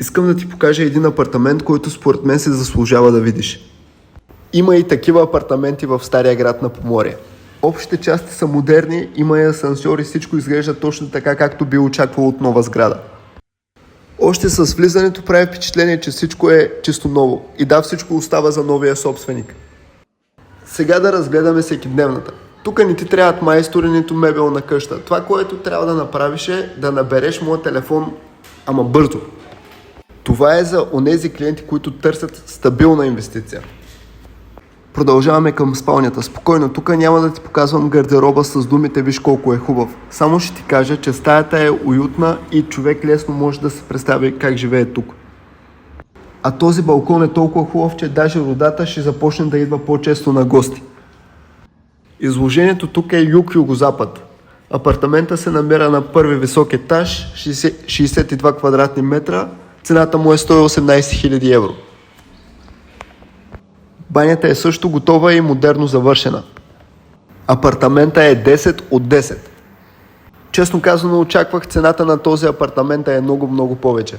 Искам да ти покажа един апартамент, който според мен се заслужава да видиш. Има и такива апартаменти в Стария град на Поморие. Общите части са модерни, има и асансьор и всичко изглежда точно така, както би очаквал от нова сграда. Още с влизането прави впечатление, че всичко е чисто ново. И да, всичко остава за новия собственик. Сега да разгледаме всекидневната. Тук не ти трябват майстори, нито мебел на къща. Това, което трябва да направиш е да набереш моя телефон, ама бързо. Това е за онези клиенти, които търсят стабилна инвестиция. Продължаваме към спалнята. Спокойно, тук няма да ти показвам гардероба с думите виж колко е хубав. Само ще ти кажа, че стаята е уютна и човек лесно може да се представи как живее тук. А този балкон е толкова хубав, че даже родата ще започне да идва по-често на гости. Изложението тук е юг-югозапад. Апартамента се намира на първи висок етаж, 62 квадратни метра, цената му е 118 000 евро. Банята е също готова и модерно завършена. Апартамента е 10 от 10. Честно казано, очаквах цената на този апартамент да е много повече.